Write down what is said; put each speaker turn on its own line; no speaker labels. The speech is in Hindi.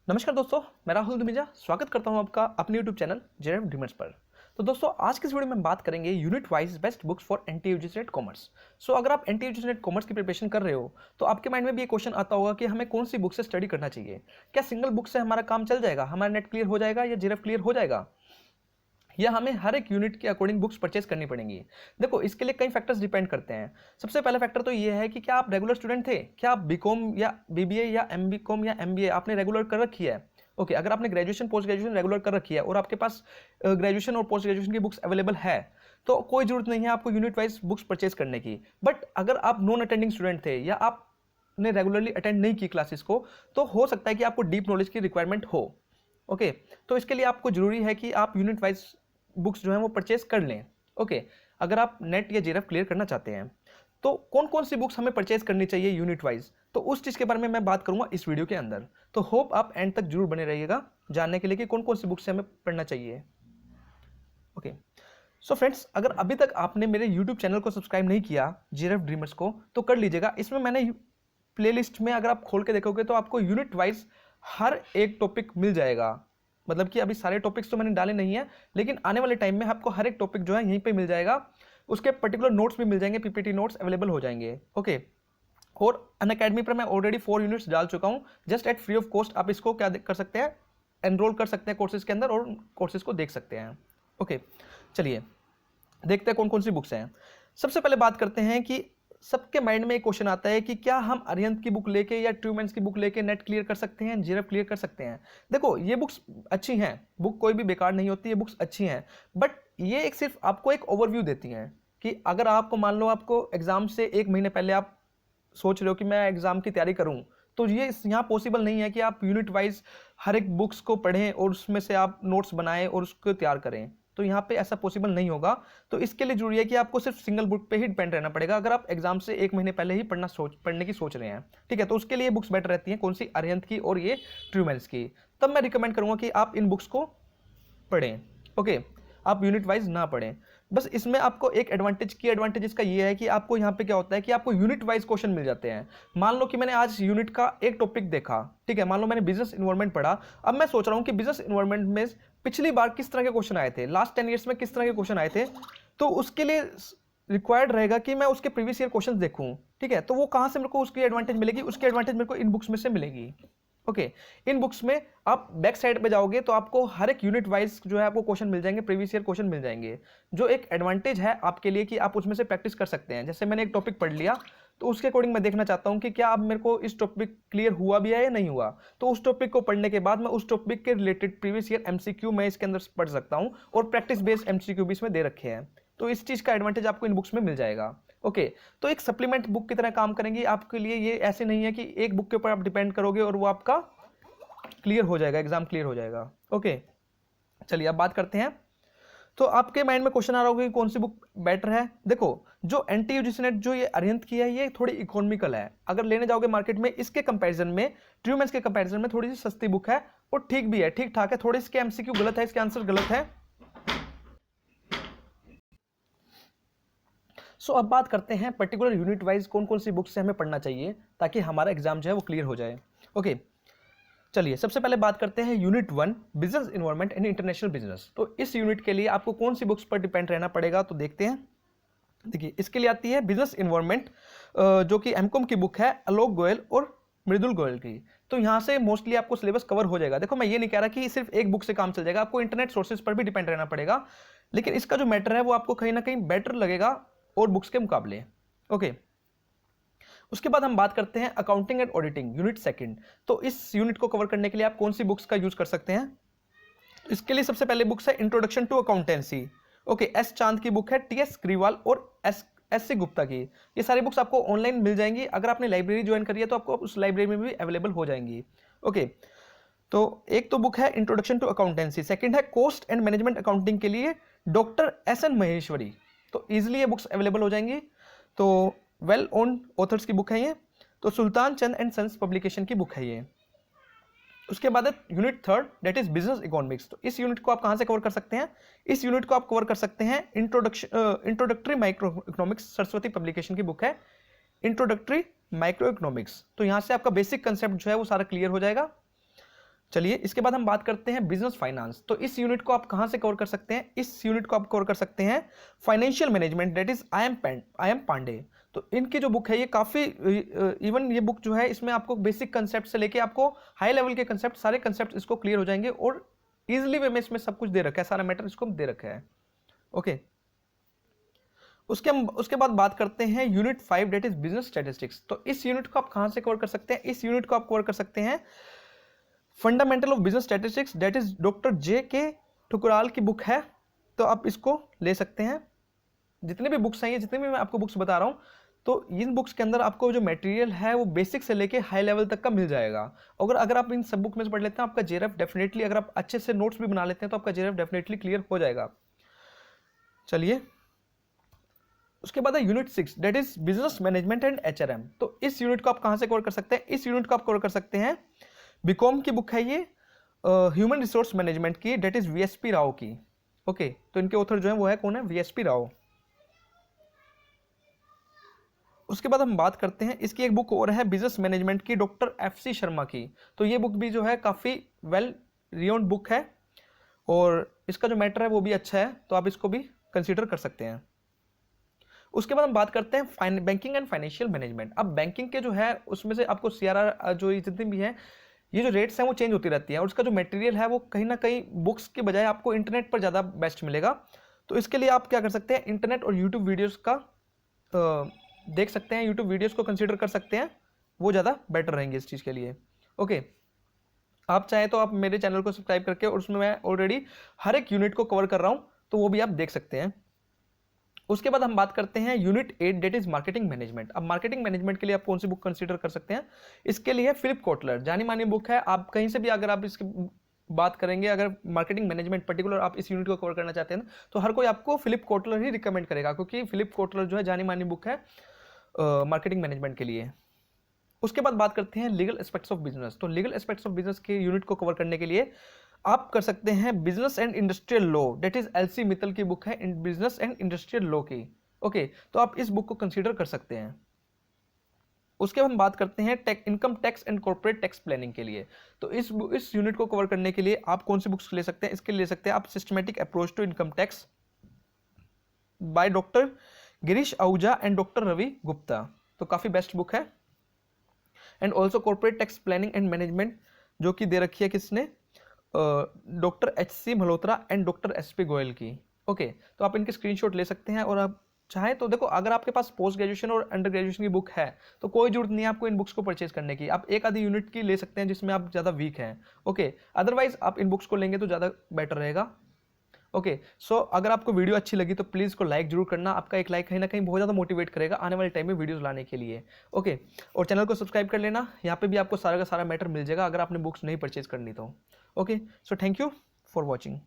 नमस्कार दोस्तों, मैं राहुल दुमिजा स्वागत करता हूं आपका अपने YouTube चैनल जेएफ ड्रीमर्स पर। तो दोस्तों, आज की इस वीडियो में बात करेंगे unit wise best books for NT UGC NET commerce. अगर आप एनटी यूजीसी नेट कॉमर्स की प्रिपरेशन कर रहे हो तो आपके माइंड में भी ये क्वेश्चन आता होगा कि हमें कौन सी बुक से स्टडी करना चाहिए। क्या सिंगल बुक से हमारा काम चल जाएगा, हमारा नेट क्लियर हो जाएगा या जेएफ क्लियर हो जाएगा, या हमें हर एक यूनिट के अकॉर्डिंग बुक्स परचेज करनी पड़ेंगी। देखो, इसके लिए कई फैक्टर्स डिपेंड करते हैं। सबसे पहला फैक्टर तो ये है कि क्या आप रेगुलर स्टूडेंट थे, क्या आप बीकॉम या बीबीए या एमबीकॉम या एमबीए आपने रेगुलर कर रखी है। ओके, अगर आपने ग्रेजुएशन पोस्ट ग्रेजुएशन रेगुलर कर रखी है और आपके पास ग्रेजुएशन और पोस्ट ग्रेजुएशन की बुक्स अवेलेबल है तो कोई जरूरत नहीं है आपको यूनिट वाइज बुक्स परचेज करने की। बट अगर आप नॉन अटेंडिंग स्टूडेंट थे या आपने रेगुलरली अटेंड नहीं की क्लासेस को, तो हो सकता है कि आपको डीप नॉलेज की रिक्वायरमेंट हो। ओके, तो इसके लिए आपको जरूरी है कि आप यूनिट वाइज बुक्स जो हैं वो परचेज कर लें। ओके, अगर आप नेट या जेआरएफ क्लियर करना चाहते हैं तो कौन कौन सी बुक्स हमें परचेज करनी चाहिए यूनिट वाइज, तो उस चीज़ के बारे में मैं बात करूंगा इस वीडियो के अंदर। तो होप आप एंड तक जरूर बने रहिएगा जानने के लिए कि कौन कौन सी बुक्स से हमें पढ़ना चाहिए। ओके, सो फ्रेंड्स, अगर अभी तक आपने मेरे यूट्यूब चैनल को सब्सक्राइब नहीं किया जेआरएफ ड्रीमर्स को तो कर लीजिएगा। इसमें मैंने प्लेलिस्ट में अगर आप खोल के देखोगे तो आपको यूनिट वाइज हर एक टॉपिक मिल जाएगा। मतलब कि अभी सारे टॉपिक्स तो मैंने डाले नहीं है, लेकिन आने वाले टाइम में आपको हर एक टॉपिक जो है यहीं पे मिल जाएगा। उसके पर्टिकुलर नोट्स भी मिल जाएंगे, पीपीटी नोट्स अवेलेबल हो जाएंगे। ओके, और अनअकैडमी पर मैं ऑलरेडी 4 यूनिट्स डाल चुका हूँ। Just at free of cost आप इसको क्या कर सकते हैं, एनरोल कर सकते हैं कोर्सेज के अंदर और कोर्सेज को देख सकते हैं। ओके, चलिए देखते हैं कौन कौन सी बुक्स हैं। सबसे पहले बात करते हैं कि सबके माइंड में एक क्वेश्चन आता है कि क्या हम अरिहंत की बुक लेके या ट्रूमैन की बुक लेके नेट क्लियर कर सकते हैं, जेआरएफ क्लियर कर सकते हैं। देखो, ये बुक्स अच्छी हैं, बुक कोई भी बेकार नहीं होती है, बुक्स अच्छी हैं। बट ये एक सिर्फ आपको एक ओवरव्यू देती हैं कि अगर आपको मान लो आपको एग्जाम से 1 महीने पहले आप सोच रहे हो कि मैं एग्जाम की तैयारी करूं, तो ये यहाँ पॉसिबल नहीं है कि आप यूनिट वाइज हर एक बुक्स को पढ़ें और उसमें से आप नोट्स बनाएं और उसको तैयार करें। तो यहाँ पे ऐसा पॉसिबल नहीं होगा। तो इसके लिए जरूरी है कि आपको सिर्फ सिंगल बुक पे ही डिपेंड रहना पड़ेगा अगर आप एग्जाम से 1 महीने पहले ही पढ़ने की सोच रहे हैं। ठीक है, तो उसके लिए बुक्स बेटर रहती हैं, कौन सी, अरिहंत की और ये ट्रूमैन की। तब मैं रिकमेंड करूंगा कि आप इन बुक्स को पढ़ें। ओके, आप यूनिट वाइज ना पढ़ें। बस इसमें आपको एक एडवांटेज इसका ये है कि आपको यहाँ पे क्या होता है कि आपको यूनिट वाइज क्वेश्चन मिल जाते हैं। मान लो कि मैंने आज यूनिट का एक टॉपिक देखा, ठीक है, मान लो मैंने बिजनेस इन्वायरमेंट पढ़ा। अब मैं सोच रहा हूँ कि बिजनेस इन्वायरमेंट में पिछली बार किस तरह के क्वेश्चन आए थे, लास्ट 10 ईयर्स में किस तरह के क्वेश्चन आए थे, तो उसके लिए रिक्वायर्ड रहेगा कि मैं उसके प्रीवियस ईयर क्वेश्चन देखूं। ठीक है, तो वो कहाँ से मेरे को उसकी एडवांटेज मिलेगी, उसकी एडवांटेज मेरे को इन बुक्स में से मिलेगी। ओके, इन बुक्स में आप बैक साइड पे जाओगे तो आपको हर एक यूनिट वाइज जो है आपको क्वेश्चन मिल जाएंगे, प्रीवियस ईयर क्वेश्चन मिल जाएंगे, जो एक एडवांटेज है आपके लिए कि आप उसमें से प्रैक्टिस कर सकते हैं। जैसे मैंने एक टॉपिक पढ़ लिया तो उसके अकॉर्डिंग मैं देखना चाहता हूं कि क्या अब मेरे को इस टॉपिक क्लियर हुआ भी है या नहीं हुआ, तो उस टॉपिक को पढ़ने के बाद मैं उस टॉपिक के रिलेटेड प्रीवियस ईयर एमसीक्यू मैं इसके अंदर पढ़ सकता हूं और प्रैक्टिस बेस्ड एमसीक्यू भी इसमें दे रखे हैं। तो इस चीज का एडवांटेज आपको इन बुक्स में मिल जाएगा। ओके, तो एक सप्लीमेंट बुक की तरह काम करेंगी आपके लिए। ये ऐसे नहीं है कि एक बुक के ऊपर आप डिपेंड करोगे और वो आपका क्लियर हो जाएगा, एग्जाम क्लियर हो जाएगा। ओके, चलिए अब बात करते हैं। तो आपके माइंड में क्वेश्चन आ रहा होगा कि कौन सी बुक बेटर है। देखो, जो एनटी यूजीसी नेट जो ये अरिहंत की है ये थोड़ी इकोनॉमिकल है। अगर लेने जाओगे मार्केट में इसके कंपैरिजन में, ट्रूमैन के कंपैरिजन में थोड़ी सी सस्ती बुक है और ठीक भी है, ठीक ठाक है। थोड़ी इसके एमसीक्यू गलत है, इसके आंसर गलत है। अब बात करते हैं पर्टिकुलर यूनिट वाइज कौन कौन सी बुक से हमें पढ़ना चाहिए ताकि हमारा एग्जाम जो है वो क्लियर हो जाए। ओके, चलिए सबसे पहले बात करते हैं unit 1 business environment and international business. तो इस यूनिट के लिए आपको कौन सी बुक्स पर डिपेंड रहना पड़ेगा, तो देखते हैं। देखिए, इसके लिए आती है बिजनेस इन्वायरमेंट, जो कि एमकॉम की बुक है, आलोक गोयल और मृदुल गोयल की। तो यहाँ से मोस्टली आपको सिलेबस कवर हो जाएगा। देखो, मैं ये नहीं कह रहा कि सिर्फ एक बुक से काम चल जाएगा, आपको इंटरनेट सोर्सेज पर भी डिपेंड रहना पड़ेगा, लेकिन इसका जो मैटर है वो आपको कहीं ना कहीं बेटर लगेगा और बुक्स के मुकाबले। ओके, उसके बाद हम बात करते हैं अकाउंटिंग एंड ऑडिटिंग यूनिट 2। तो इस यूनिट को कवर करने के लिए आप कौन सी बुक्स का यूज कर सकते हैं। इसके लिए सबसे पहले बुक्स है introduction to accountancy. Okay, S Chand की बुक है, टीएस ग्रीवाल और एस सी गुप्ता की। ये सारी बुक्स आपको ऑनलाइन मिल जाएंगी। अगर आपने लाइब्रेरी ज्वाइन करी है तो आपको उस लाइब्रेरी में भी अवेलेबल हो जाएंगी। ओके, तो एक तो बुक है इंट्रोडक्शन टू अकाउंटेंसी, सेकंड है कॉस्ट एंड मैनेजमेंट अकाउंटिंग के लिए डॉक्टर एस.एन. महेश्वरी। तो इजिली ये बुक्स अवेलेबल हो जाएंगी। तो वेल ओन ऑथर्स की बुक है ये। तो सुल्तान चंद एंड सन्स पब्लिकेशन की बुक है ये। उसके बाद है unit 3 that is business economics. तो इस यूनिट को आप कहां से कवर कर सकते हैं, इस यूनिट को आप कवर कर सकते हैं introductory micro economics, Saraswati publication की बुक है इंट्रोडक्टरी माइक्रो इकोनॉमिक्स। तो यहां से आपका बेसिक कंसेप्ट जो है वो सारा क्लियर हो जाएगा। चलिए इसके बाद हम बात करते हैं बिजनेस फाइनेंस। तो इस यूनिट को आप कहाँ से कवर कर सकते हैं? इस यूनिट को आप कवर कर सकते हैं financial management, that is I M Pandey. तो इनकी जो बुक है ये काफ़ी इवन ये बुक जो है इसमें आपको बेसिक कंसेप्ट से लेके आपको हाई लेवल के कंसेप्ट, सारे कंसेप्ट इसको क्लियर हो जाएंगे और इजिली वे में इसमें सब कुछ दे रखा है, सारा मैटर इसको दे रखा है। ओके, उसके बाद बात करते हैं unit 5 that is business statistics. तो इस यूनिट को आप कहाँ से कवर कर सकते हैं? इस यूनिट को आप कवर कर सकते हैं fundamental of business statistics, that is doctor J K. Thukral की बुक है। तो आप इसको ले सकते हैं। जितने भी बुक्स हैं, ये जितने भी मैं आपको बुक्स बता रहा हूँ, तो इन बुक्स के अंदर आपको जो मटेरियल है वो बेसिक से लेके हाई लेवल तक का मिल जाएगा। अगर आप इन सब बुक में से पढ़ लेते हैं, आपका जेआरएफ डेफिनेटली, अगर आप अच्छे से नोट्स भी बना लेते हैं तो आपका जेआरएफ डेफिनेटली क्लियर हो जाएगा। चलिए उसके बाद है unit 6 that is business management and HRM. तो इस यूनिट को आप कहाँ से कवर कर सकते हैं? इस यूनिट को आप कवर कर सकते हैं, बीकॉम की बुक है ये, ह्यूमन रिसोर्स मैनेजमेंट की, डेट इज वीएसपी राव की। ओके, तो इनके ऑथर जो है वो है कौन है? वीएसपी राव। उसके बाद हम बात करते हैं, इसकी एक बुक और है बिजनेस मैनेजमेंट की, डॉक्टर एफसी शर्मा की। तो ये बुक भी जो है काफ़ी वेल रिनाउंड बुक है और इसका जो मैटर है वो भी अच्छा है, तो आप इसको भी कंसीडर कर सकते हैं। उसके बाद हम बात करते हैं बैंकिंग एंड फाइनेंशियल मैनेजमेंट। अब बैंकिंग के जो है उसमें से आपको सीआरआर जो जितनी भी है, ये जो रेट्स हैं वो चेंज होती रहती है और उसका जो मटेरियल है वो कहीं ना कहीं बुक्स के बजाय आपको इंटरनेट पर ज़्यादा बेस्ट मिलेगा। तो इसके लिए आप क्या कर सकते हैं, इंटरनेट और यूट्यूब वीडियोज़ का देख सकते हैं, यूट्यूब वीडियोज़ को कंसिडर कर सकते हैं, वो ज़्यादा बेटर रहेंगे इस चीज़ के लिए। ओके, आप चाहें तो आप मेरे चैनल को सब्सक्राइब करके, और उसमें मैं ऑलरेडी हर एक यूनिट को कवर कर रहा हूँ, तो वो भी आप देख सकते हैं। उसके बाद हम बात करते हैं unit 8 that is marketing management. अब मार्केटिंग मैनेजमेंट के लिए आप कौन सी बुक कंसीडर कर सकते हैं? इसके लिए फिलिप कोटलर, जानी मानी बुक है। आप कहीं से भी अगर आप इसकी बात करेंगे, अगर मार्केटिंग मैनेजमेंट पर्टिकुलर आप इस यूनिट को कवर करना चाहते हैं तो हर कोई आपको फिलिप कोटलर ही रिकमेंड करेगा, क्योंकि फिलिप कोटलर जो है जानी मानी बुक है मार्केटिंग मैनेजमेंट के लिए। उसके बाद बात करते हैं लीगल एस्पेक्ट्स ऑफ बिजनेस। तो लीगल एस्पेक्ट्स ऑफ बिजनेस के यूनिट को कवर करने के लिए आप कर सकते हैं business and industrial law, that is LC Mittal की बुक है, बिजनेस एंड इंडस्ट्रियल लॉ की। ओके, तो आप इस बुक को कंसीडर कर सकते हैं। उसके बाद हम बात करते हैं income tax and corporate tax planning के लिए। तो इस यूनिट को कवर करने के लिए आप कौन सी बुक्स ले सकते हैं? इसके लिए ले सकते हैं आप systematic approach to income tax by doctor Girish Ahuja and doctor Ravi Gupta. तो काफ़ी बेस्ट बुक है। And also corporate tax planning and management, जो कि दे रखी है किसने? Doctor H C. Malhotra and doctor S P. Goyal की। ओके, तो आप इनके स्क्रीनशॉट ले सकते हैं, और आप चाहें तो देखो, अगर आपके पास पोस्ट ग्रेजुएशन और अंडर ग्रेजुएशन की बुक है तो कोई जरूरत नहीं है आपको इन बुक्स को परचेज करने की। आप एक आधी यूनिट की ले सकते हैं जिसमें आप ज़्यादा वीक हैं। ओके, अदरवाइज आप इन बुक्स को लेंगे तो ज़्यादा बेटर रहेगा। ओके, सो अगर आपको वीडियो अच्छी लगी तो प्लीज़ को लाइक जरूर करना। आपका एक लाइक कहीं ना कहीं बहुत ज़्यादा मोटिवेट करेगा आने वाले टाइम में वीडियोस लाने के लिए। ओके, और चैनल को सब्सक्राइब कर लेना, यहाँ पे भी आपको सारा का सारा मैटर मिल जाएगा अगर आपने बुक्स नहीं परचेज करनी तो। Okay, so thank you for watching.